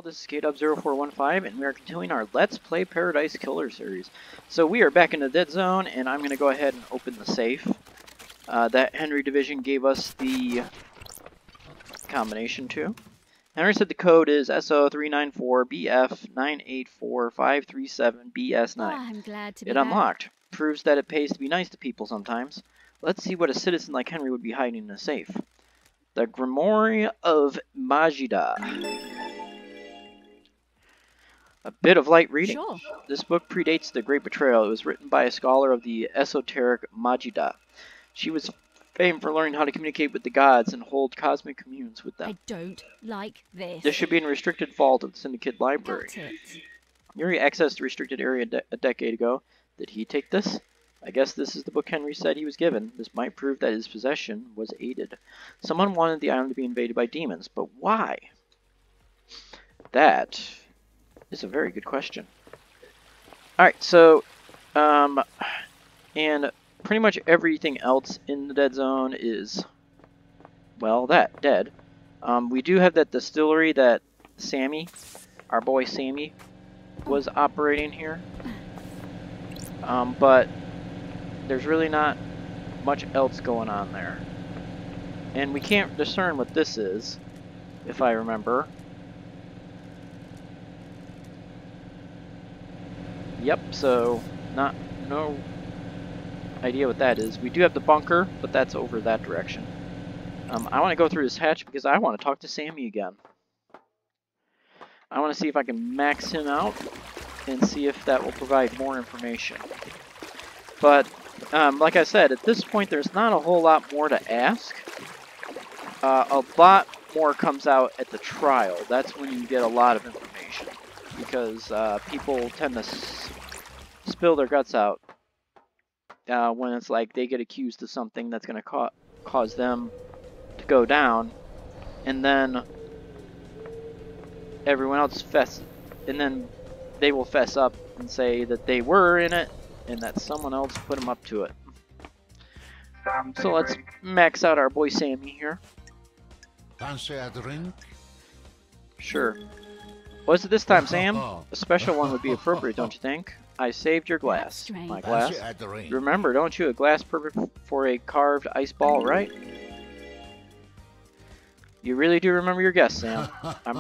all, this is KW0415, and we are continuing our Let's Play Paradise Killer series. So we are back in the dead zone, and I'm going to go ahead and open the safe. That Henry division gave us the combination to. Henry said the code is SO394BF984537BS9. Oh, I'm glad to be It back. unlocked. Proves that it pays to be nice to people sometimes. Let's see what a citizen like Henry would be hiding in a safe. The Grimoire of Majida. A bit of light reading. Sure. This book predates the Great Betrayal. It was written by a scholar of the esoteric Majida. She was famed for learning how to communicate with the gods and hold cosmic communes with them. I don't like this. This should be in a restricted vault of the Syndicate Library. Got it. Yuri accessed the restricted area a decade ago. Did he take this? I guess this is the book Henry said he was given. This might prove that his possession was aided. Someone wanted the island to be invaded by demons, but why? That is a very good question. Alright, so, and pretty much everything else in the dead zone is, well, dead. We do have that distillery that Sammy, our boy Sammy, was operating here. But there's really not much else going on there. And we can't discern what this is, if I remember. Yep, so no idea what that is. We do have the bunker, but that's over that direction. I want to go through this hatch because I want to talk to Sammy again. I want to see if I can max him out and see if that will provide more information. But, like I said, at this point there's not a whole lot more to ask. A lot more comes out at the trial. That's when you get a lot of information. Because people tend to spill their guts out when it's like they get accused of something that's going to cause them to go down. And then everyone else and then they will fess up and say that they were in it and that someone else put them up to it. So let's max out our boy Sammy here. Fancy a drink? Sure. What's it this time, Sam? A special one would be appropriate, don't you think? I saved your glass. My glass? Remember, don't you? A glass perfect for a carved ice ball, right? You really do remember your guess, Sam. I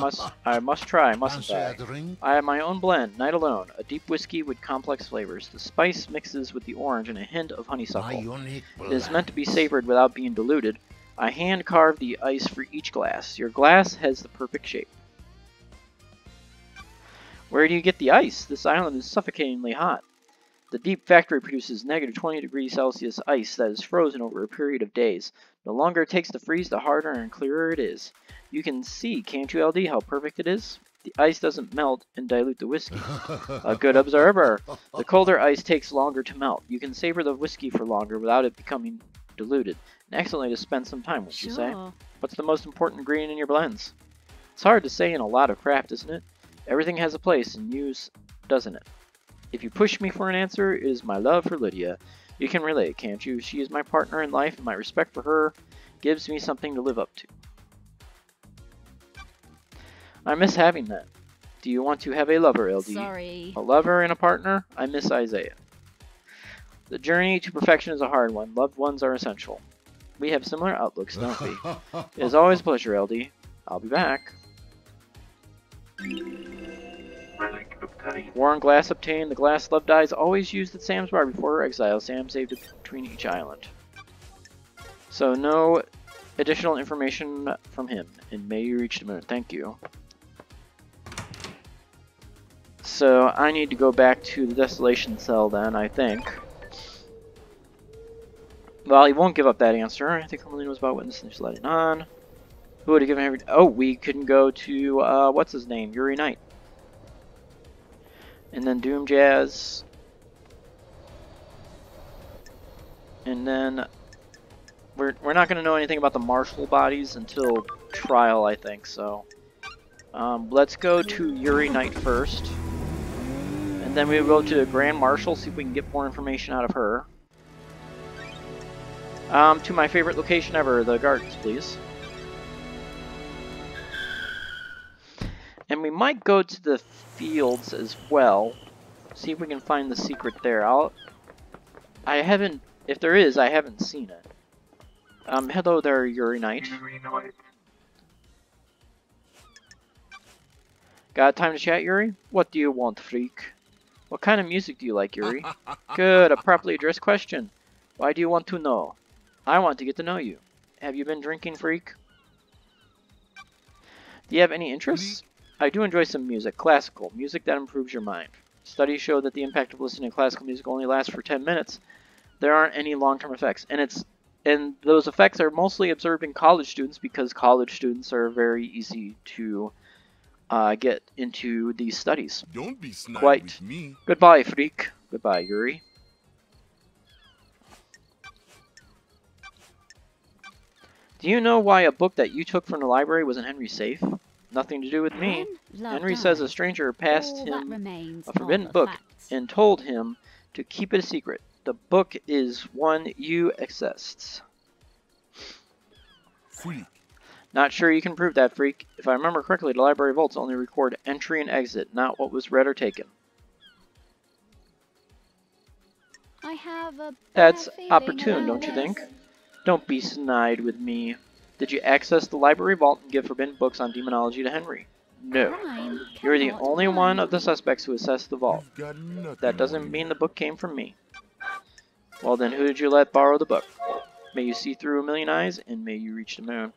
must try, mustn't I? I have my own blend, Night Alone, a deep whiskey with complex flavors. The spice mixes with the orange and a hint of honeysuckle. It is meant to be savored without being diluted. I hand carved the ice for each glass. Your glass has the perfect shape. Where do you get the ice? This island is suffocatingly hot. The deep factory produces negative 20 degrees Celsius ice that is frozen over a period of days. The longer it takes to freeze, the harder and clearer it is. You can see, can't you, LD, how perfect it is? The ice doesn't melt and dilute the whiskey. A good observer. The colder ice takes longer to melt. You can savor the whiskey for longer without it becoming diluted. An excellent way to spend some time, would you say? What's the most important ingredient in your blends? It's hard to say in a lot of craft, isn't it? Everything has a place in use, doesn't it? If you push me for an answer, it is my love for Lydia. You can relate, can't you? She is my partner in life, and my respect for her gives me something to live up to. I miss having that. Do you want to have a lover, LD? Sorry. A lover and a partner? I miss Isaiah. The journey to perfection is a hard one. Loved ones are essential. We have similar outlooks, don't we? It is always a pleasure, LD. I'll be back. Worn glass obtained. The glass love dyes always used at Sam's bar before her exile. Sam saved it between each island. So no additional information from him. And may you reach the moon. Thank you. So I need to go back to the desolation cell then, I think. Well, he won't give up that answer. I think Carmelina was about witnessing this letting on. Who would have given every... Oh, we couldn't go to, what's his name? Yuri Night. And then Doom Jazz. And then we're not going to know anything about the Marshal bodies until trial, I think. So let's go to Yuri Night first. And then we'll go to the Grand Marshal, see if we can get more information out of her. To my favorite location ever, the gardens, please. And we might go to the fields as well. See if we can find the secret there. I haven't, if there is, I haven't seen it. Hello there, Yuri Night. Got time to chat, Yuri? What do you want, freak? What kind of music do you like, Yuri? Good, a properly addressed question. Why do you want to know? I want to get to know you. Have you been drinking, freak? Do you have any interests? I do enjoy some music, classical, music that improves your mind. Studies show that the impact of listening to classical music only lasts for 10 minutes. There aren't any long-term effects, and those effects are mostly observed in college students because college students are very easy to get into these studies. Don't be snide Quite. with me. Goodbye, freak. Goodbye, Yuri. Do you know why a book that you took from the library was in Henry's safe? Nothing to do with me. Henry says a stranger passed him a forbidden book and told him to keep it a secret. The book is one you accessed. Freak. Not sure you can prove that, freak. If I remember correctly, the library vaults only record entry and exit, not what was read or taken. I have a That's bad feeling opportune, about don't you this. think? Don't be snide with me. Did you access the library vault and give forbidden books on demonology to Henry? No. Crime You're the cannot only run. one of the suspects who assessed the vault. You've got nothing That on doesn't you. mean the book came from me. Well then, who did you let borrow the book? May you see through a million eyes, and may you reach the moon.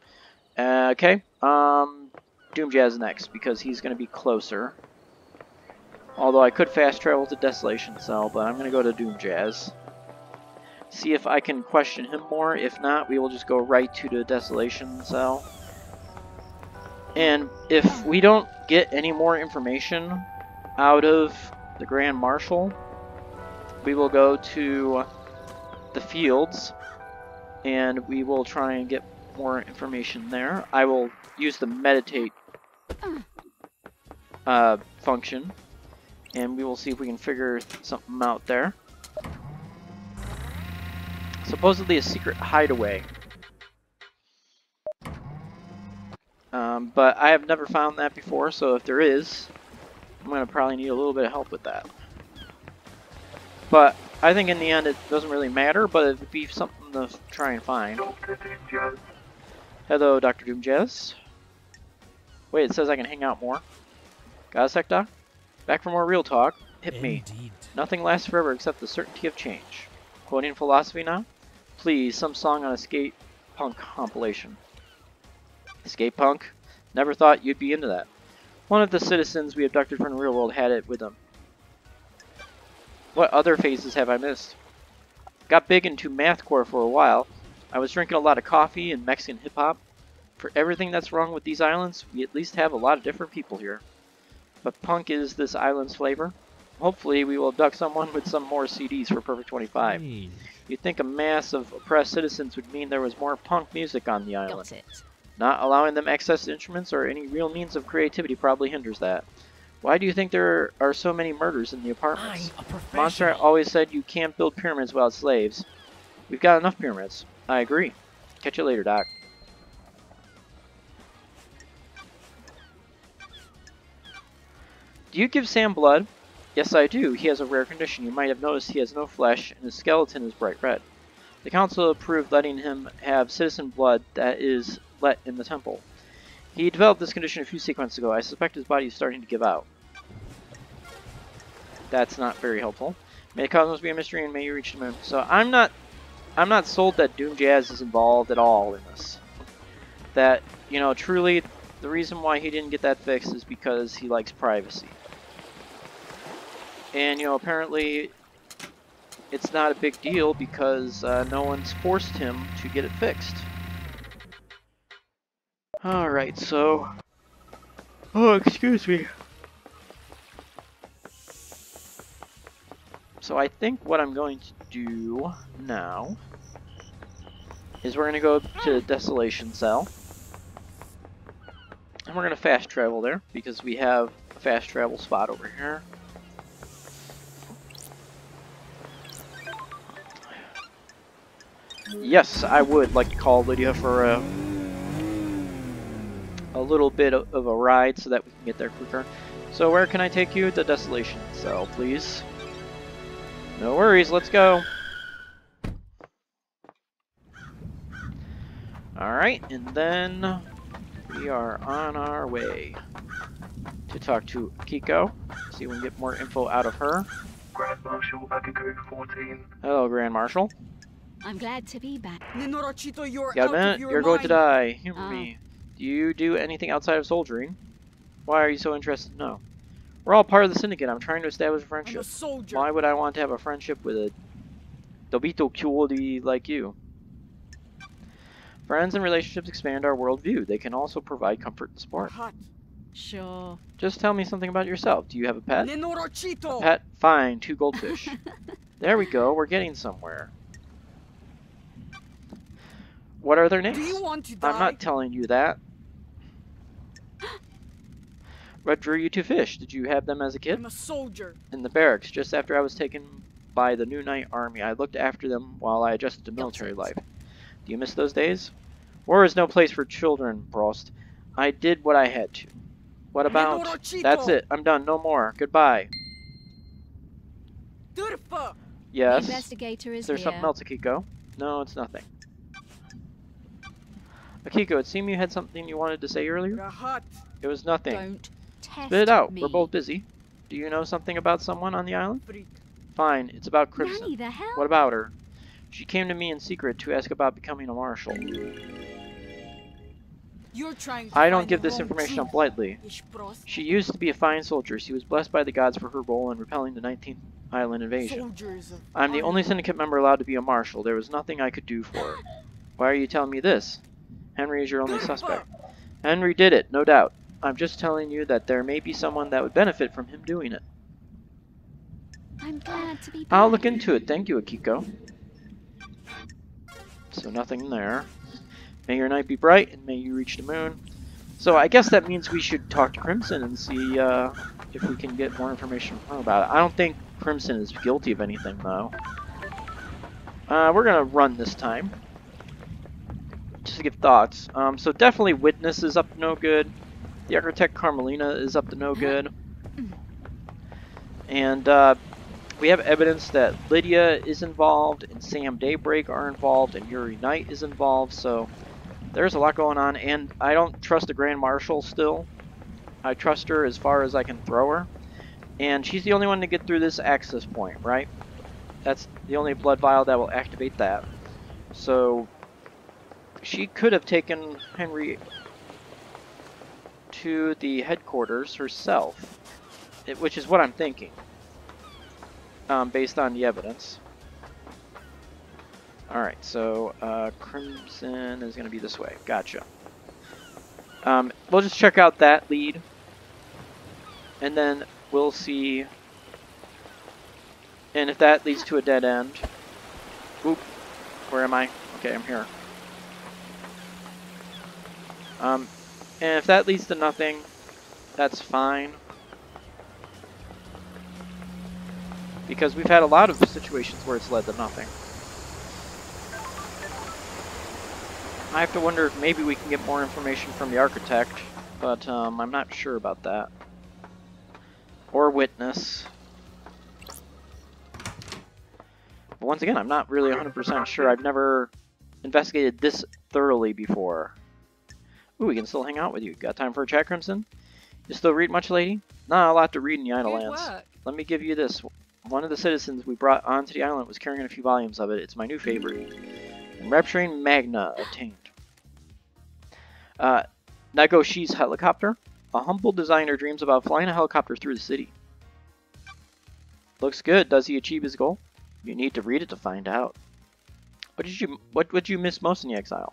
Okay, Doom Jazz next, because he's going to be closer. Although I could fast travel to Desolation Cell, but I'm going to go to Doom Jazz. See if I can question him more. If not, we will just go right to the Desolation Cell. And if we don't get any more information out of the Grand Marshal, we will go to the fields and we will try and get more information there. I will use the meditate function, and we will see if we can figure something out there. Supposedly a secret hideaway. But I have never found that before, so if there is, I'm going to probably need a little bit of help with that. But I think in the end it doesn't really matter, but it would be something to try and find. Hello, Dr. Doomjazz. Wait, it says I can hang out more. Got a sec, Doc? Back for more real talk. Hit me. Indeed. Nothing lasts forever except the certainty of change. Quoting philosophy now? Please, some song on a skate punk compilation. Skate punk? Never thought you'd be into that. One of the citizens we abducted from the real world had it with them. What other phases have I missed? Got big into mathcore for a while. I was drinking a lot of coffee and Mexican hip-hop. For everything that's wrong with these islands, we at least have a lot of different people here. But punk is this island's flavor. Hopefully we will abduct someone with some more CDs for Perfect 25. Hey. You'd think a mass of oppressed citizens would mean there was more punk music on the island. Got it. Not allowing them access to instruments or any real means of creativity probably hinders that. Why do you think there are so many murders in the apartments? I'm a professional. Monster always said you can't build pyramids without slaves. We've got enough pyramids. I agree. Catch you later, Doc. Do you give Sam blood? Yes, I do. He has a rare condition. You might have noticed he has no flesh, and his skeleton is bright red. The council approved letting him have citizen blood that is let in the temple. He developed this condition a few sequences ago. I suspect his body is starting to give out. That's not very helpful. May the cosmos be a mystery, and may you reach the moon. So I'm not sold that Doom Jazz is involved at all in this. That, you know, truly, the reason why he didn't get that fixed is because he likes privacy. And, you know, apparently it's not a big deal because no one's forced him to get it fixed. Alright, so... Oh, excuse me. So I think what I'm going to do now is we're going to go to Desolation Cell. And we're going to fast travel there because we have a fast travel spot over here. Yes, I would like to call Lydia for a little bit of a ride so that we can get there quicker. So where can I take you? The Desolation Cell, please. No worries, let's go. Alright, and then we are on our way to talk to Akiko. See if we can get more info out of her. Grand Marshal Akiko 14. Hello, Grand Marshal. I'm glad to be back. Nenorachito, you're Got a out minute? of your You're going to mind. die. Humor Oh. me. Do you do anything outside of soldiering? Why are you so interested? No. We're all part of the syndicate. I'm trying to establish a I'm friendship. a soldier. Why would I want to have a friendship with a Dobito Kyori like you? Friends and relationships expand our worldview. They can also provide comfort and support. Hot. Sure. Just tell me something about yourself. Do you have a pet? Nenorachito. Pet? Fine. 2 goldfish. There we go. We're getting somewhere. What are their names? Do you want to die? I'm not telling you that. What drew you to fish? Did you have them as a kid? I'm a soldier. In the barracks, just after I was taken by the New Night Army, I looked after them while I adjusted to military life. Do you miss those days? War is no place for children, Prost. I did what I had to. What about... Nenorachito. That's it. I'm done. No more. Goodbye. Durfa. The Yes. investigator is Is there here. something else, Akiko? No, it's nothing. Akiko, it seemed you had something you wanted to say earlier? Rahat. It was nothing. Don't test Spit it out. me. We're both busy. Do you know something about someone on the island? Freak. Fine. It's about Crimson. Nanny, the hell? What about her? She came to me in secret to ask about becoming a marshal. You're trying to I don't find give the this wrong information truth. up lightly. Ishprost. She used to be a fine soldier. She was blessed by the gods for her role in repelling the 19th island invasion. Soldiers of I'm the honor. only syndicate member allowed to be a marshal. There was nothing I could do for her. Why are you telling me this? Henry is your only suspect. Henry did it, no doubt. I'm just telling you that there may be someone that would benefit from him doing it. I'm glad to be back. I'll look into it. Thank you, Akiko. So nothing there. May your night be bright, and may you reach the moon. So I guess that means we should talk to Crimson and see if we can get more information from her about it. I don't think Crimson is guilty of anything, though. We're going to run this time. Just to give thoughts. So definitely Witness is up to no good. The Architect Carmelina is up to no good. And we have evidence that Lydia is involved, and Sam Daybreak are involved, and Yuri Night is involved, so there's a lot going on, and I don't trust the Grand Marshal still. I trust her as far as I can throw her, and she's the only one to get through this access point, right? That's the only blood vial that will activate that. So she could have taken Henry to the headquarters herself, which is what I'm thinking. Based on the evidence. Alright, so Crimson is going to be this way. Gotcha. We'll just check out that lead. And then we'll see. And if that leads to a dead end. Oop. Where am I? Okay, I'm here. And if that leads to nothing, that's fine. Because we've had a lot of situations where it's led to nothing. I have to wonder if maybe we can get more information from the Architect, but I'm not sure about that. Or Witness. But once again, I'm not really 100% sure. I've never investigated this thoroughly before. Ooh, we can still hang out with you. Got time for a chat, Crimson? You still read much, lady? Not a lot to read in the Idle Good Lands. work. Let me give you this. One of the citizens we brought onto the island was carrying a few volumes of it. It's my new favorite. And Rapturing Magna obtained. Nagoshi's helicopter. A humble designer dreams about flying a helicopter through the city. Looks good. Does he achieve his goal? You need to read it to find out. What would you miss most in the exile?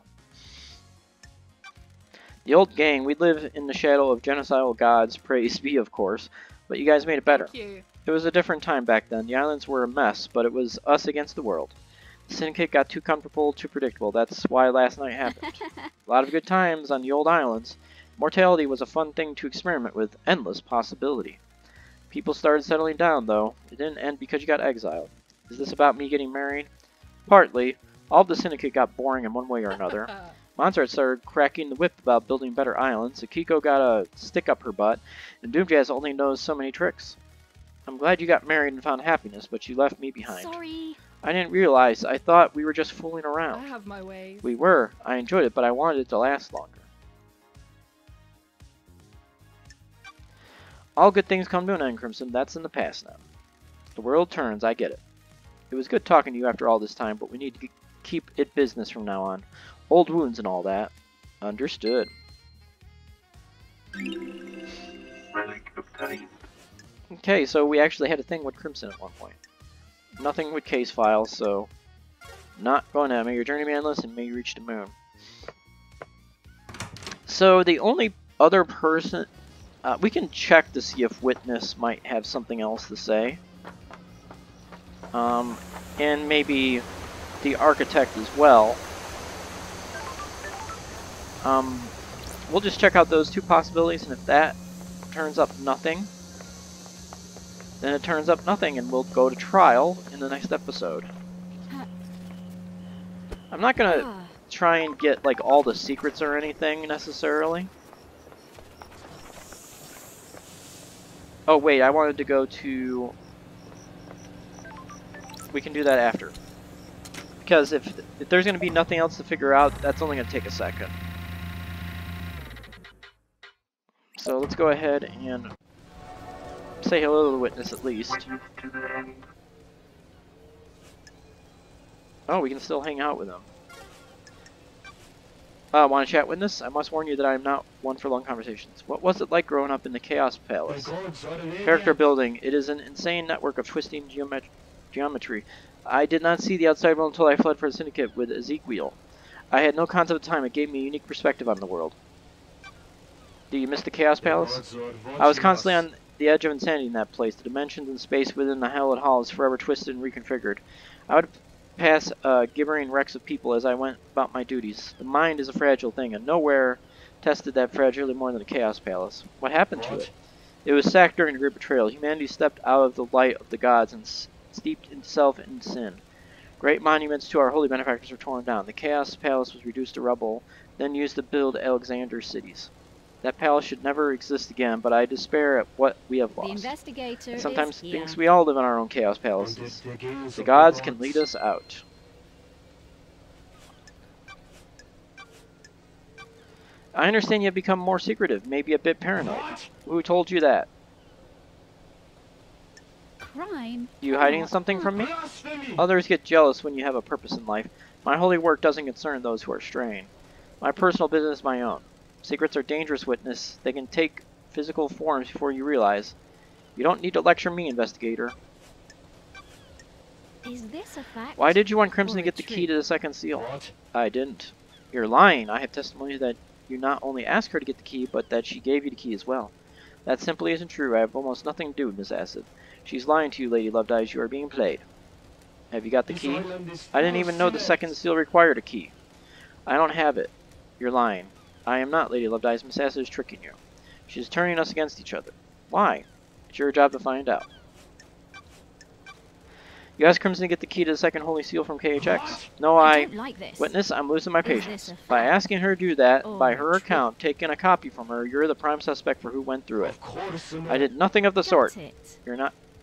The old gang. We live in the shadow of genocidal gods. Praise be, of course. But you guys made it better. Thank you. It was a different time back then. The islands were a mess, but it was us against the world. The syndicate got too comfortable, too predictable. That's why last night happened. A lot of good times on the old islands. Mortality was a fun thing to experiment with. Endless possibility. People started settling down, though. It didn't end because you got exiled. Is this about me getting married? Partly. All of the syndicate got boring in one way or another. Montserrat started cracking the whip about building better islands. Akiko got a stick up her butt, and Doomjazz only knows so many tricks. I'm glad you got married and found happiness, but you left me behind. Sorry. I didn't realize. I thought we were just fooling I around. have my ways. We were. I enjoyed it, but I wanted it to last longer. All good things come to an end, Crimson. That's in the past now. The world turns. I get it. It was good talking to you after all this time, but we need to keep it business from now on. Old wounds and all that. Understood. Relic obtained. Okay, so we actually had a thing with Crimson at one point. Nothing with case files, so not going to. May your journey be endless and may you reach the moon. So the only other person... we can check to see if Witness might have something else to say. And maybe the Architect as well. We'll just check out those two possibilities, and if that turns up nothing, then it turns up nothing, and we'll go to trial in the next episode. I'm not gonna try and get like all the secrets or anything necessarily. Oh wait, I wanted to go to... We can do that after. Because if there's going to be nothing else to figure out, that's only going to take a second. So let's go ahead and say hello to the Witness at least. Witness to the end. Oh, we can still hang out with him. Want to chat, Witness? I must warn you that I am not one for long conversations. What was it like growing up in the Chaos Palace? Character building. It is an insane network of twisting geometry. I did not see the outside world until I fled for the Syndicate with Ezekiel. I had no concept of time. It gave me a unique perspective on the world. Do you miss the Chaos Palace? I was constantly on the edge of insanity in that place. The dimensions and space within the hallowed hall is forever twisted and reconfigured. I would pass gibbering wrecks of people as I went about my duties. The mind is a fragile thing, and nowhere tested that fragility more than the Chaos Palace. What happened to it? It was sacked during the Great Betrayal. Humanity stepped out of the light of the gods and steeped itself in sin. Great monuments to our holy benefactors were torn down. The Chaos Palace was reduced to rubble, then used to build Alexander's cities. That palace should never exist again, but I despair at what we have lost. The investigator Sometimes is here. thinks we all live in our own Chaos Palaces. The gods can lead us out. I understand you have become more secretive, maybe a bit paranoid. Who told you that? Crime? You hiding something from me? Others get jealous when you have a purpose in life. My holy work doesn't concern those who are straying. My personal business is my own. Secrets are dangerous, Witness. They can take physical forms before you realize. You don't need to lecture me, investigator. Is this a fact? Why did you want Crimson or to a get the key treat? to the second seal? I didn't. You're lying. I have testimony that you not only asked her to get the key, but that she gave you the key as well. That simply isn't true. I have almost nothing to do with Miss Acid. She's lying to you, Lady Lovedeyes. You are being played. Have you got the key? I didn't even know the second seal required a key. I don't have it. You're lying. I am not, Lady Lovedeyes. Miss Acid is tricking you. She's turning us against each other. Why? It's your job to find out. You asked Crimson to get the key to the second holy seal from KHX. No, I don't like this. Witness, I'm losing my Is patience. this a By fact asking her to do that, or by her a account, taking a copy from her, you're the prime suspect for who went through it. I did nothing of the Got sort. it.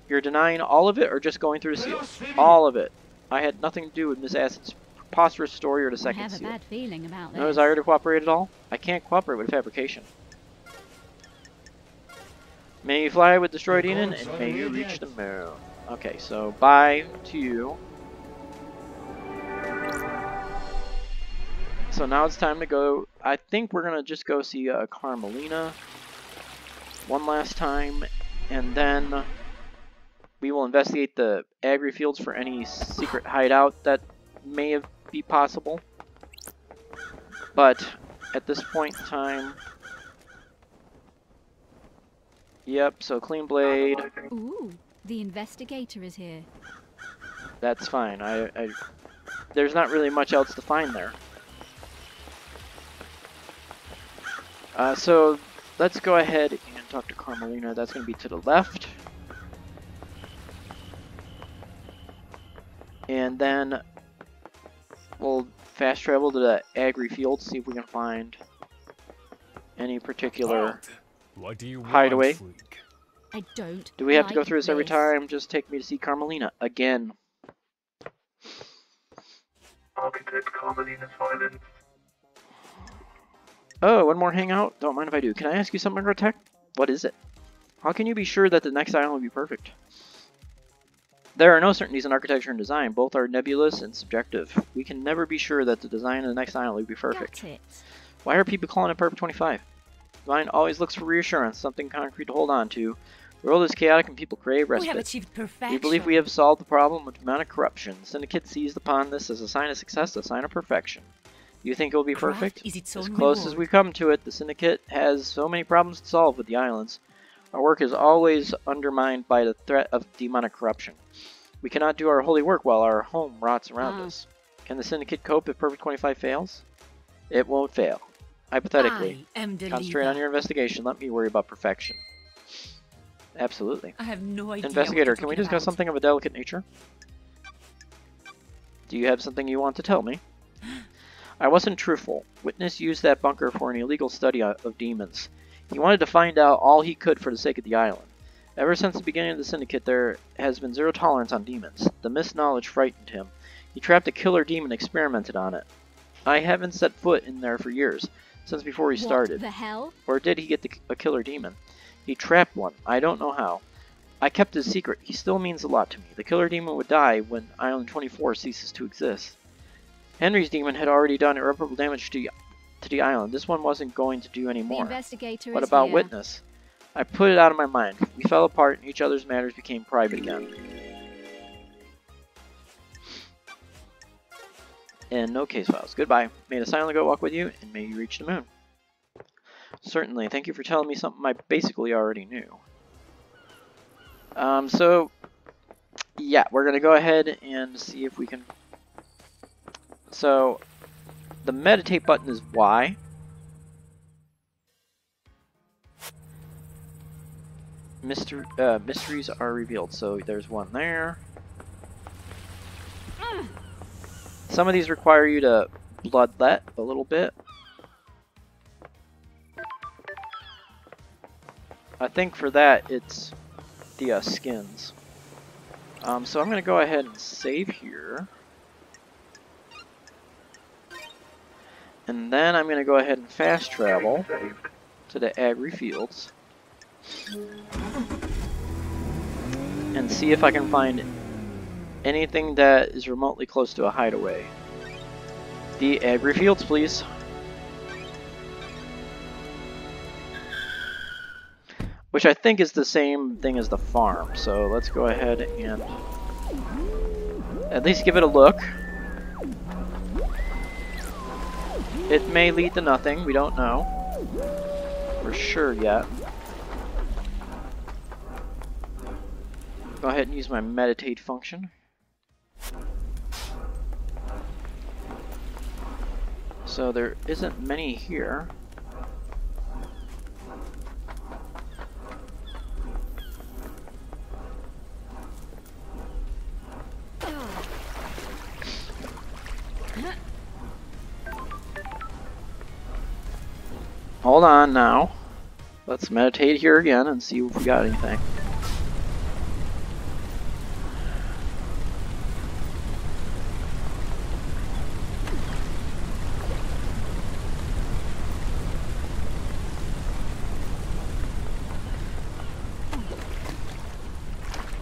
You're denying all of it or just going through the seal? All of it. I had nothing to do with Miss Acid's preposterous story or the I second have a seal. bad feeling about No this. desire to cooperate at all? I can't cooperate with fabrication. May you fly with destroyed Eden, and may you reach the moon. Okay, so bye to you. So now it's time to go. I think we're gonna just go see Carmelina one last time, and then we will investigate the Agri Fields for any secret hideout that may be possible. But at this point in time, yep. So clean blade. Ooh, the investigator is here. That's fine. There's not really much else to find there. So let's go ahead and talk to Carmelina. That's going to be to the left. And then we'll fast travel to the Agri Fields, see if we can find any particular What do you hideaway. want, freak? I don't. Do we have to go like through this every this. time? Just take me to see Carmelina again. Architect Carmelina's violence. Oh, one more hangout? Don't mind if I do. Can I ask you something, Architect? What is it? How can you be sure that the next island will be perfect? There are no certainties in architecture and design. Both are nebulous and subjective. We can never be sure that the design of the next island will be perfect. Got it. Why are people calling it Perfect 25? The mind always looks for reassurance, something concrete to hold on to. The world is chaotic and people crave We have respite. achieved perfection. We believe we have solved the problem of demonic corruption. The Syndicate seized upon this as a sign of success, a sign of perfection. You think it will be Craft perfect? is its As own close as reward. we come to it, the Syndicate has so many problems to solve with the islands. Our work is always undermined by the threat of demonic corruption. We cannot do our holy work while our home rots around us. Can the Syndicate cope if Perfect 25 fails? It won't fail. Hypothetically. I am the Concentrate on leader. your investigation. Let me worry about perfection. Absolutely. I have no idea. Investigator, what can we you're discuss talking something of a delicate nature? Do you have something you want to tell me? I wasn't truthful. Witness used that bunker for an illegal study of demons. He wanted to find out all he could for the sake of the island. Ever since the beginning of the Syndicate, there has been zero tolerance on demons. The misknowledge frightened him. He trapped a killer demon and experimented on it. I haven't set foot in there for years, since before he started. What the hell? Or did he get a killer demon? He trapped one. I don't know how. I kept his secret. He still means a lot to me. The killer demon would die when Island 24 ceases to exist. Henry's demon had already done irreparable damage to the island. This one wasn't going to do any The more. investigator What is about here. Witness? I put it out of my mind. We fell apart and each other's matters became private again. And no case files. Goodbye. May the silent goat walk with you, and may you reach the moon. Certainly. Thank you for telling me something I basically already knew. So, yeah, we're going to go ahead and see if we can... So, the meditate button is Y. Mysteries are revealed. So, there's one there. Some of these require you to bloodlet a little bit. I think for that, it's the skins. So I'm going to go ahead and save here. And then I'm going to go ahead and fast travel to the Agri Fields. And see if I can find anything that is remotely close to a hideaway. The Agri Fields, please. Which I think is the same thing as the farm. So let's go ahead and at least give it a look. It may lead to nothing. We don't know for sure yet. Go ahead and use my meditate function. So there isn't many here. Hold on now. Let's meditate here again and see if we got anything.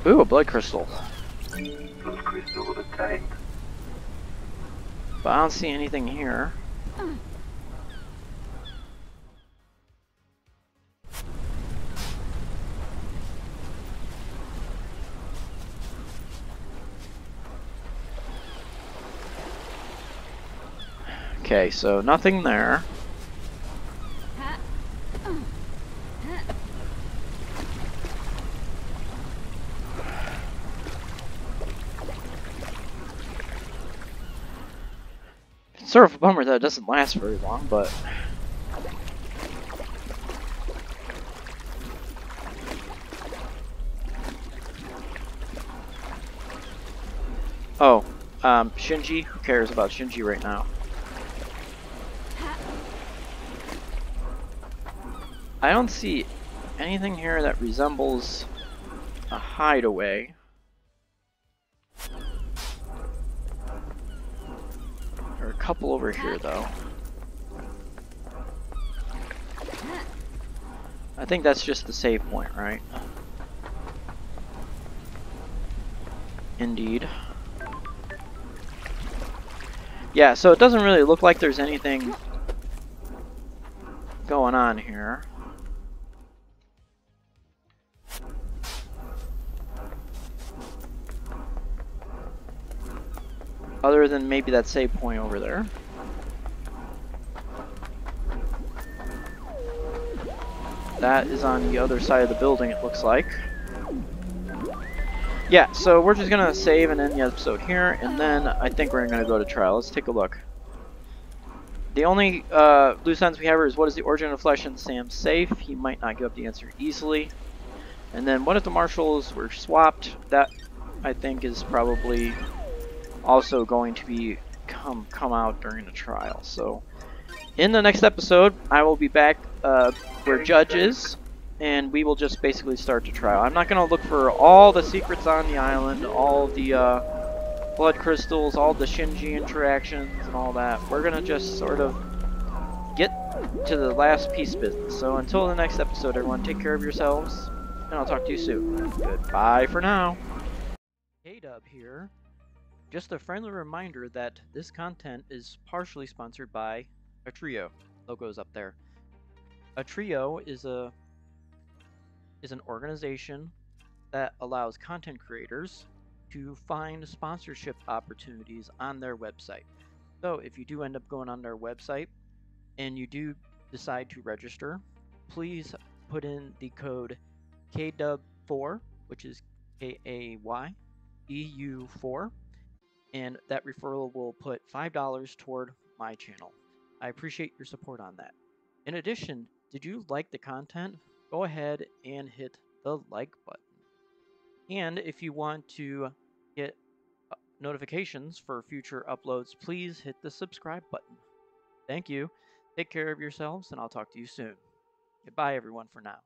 Ooh, a blood crystal. Blood crystal obtained. But I don't see anything here. Okay, so nothing there. It's sort of a bummer that it doesn't last very long, but... Oh, Shinji? Who cares about Shinji right now? I don't see anything here that resembles a hideaway. There are a couple over here, though. I think that's just the save point, right? Indeed. Yeah, so it doesn't really look like there's anything going on here. Other than maybe that save point over there. That is on the other side of the building, it looks like. Yeah, so we're just gonna save and end the episode here, and then I think we're gonna go to trial. Let's take a look. The only loose ends we have is what is the origin of flesh and Sam safe? He might not give up the answer easily. And then what if the marshals were swapped? That I think is probably also going to be come out during the trial. So in the next episode, I will be back where Judge is, and we will just basically start the trial. I'm not going to look for all the secrets on the island, all the blood crystals, all the Shinji interactions, and all that. We're going to just sort of get to the last piece of business. So until the next episode, everyone, take care of yourselves, and I'll talk to you soon. Goodbye for now. K-Dub here. Just a friendly reminder that this content is partially sponsored by a trio. Logo's up there. A trio is an organization that allows content creators to find sponsorship opportunities on their website. So if you do end up going on their website and you do decide to register, please put in the code KDUB4, which is KAYEU4, and that referral will put $5 toward my channel. I appreciate your support on that. In addition, did you like the content? Go ahead and hit the like button. And if you want to get notifications for future uploads, please hit the subscribe button. Thank you. Take care of yourselves, and I'll talk to you soon. Goodbye, everyone, for now.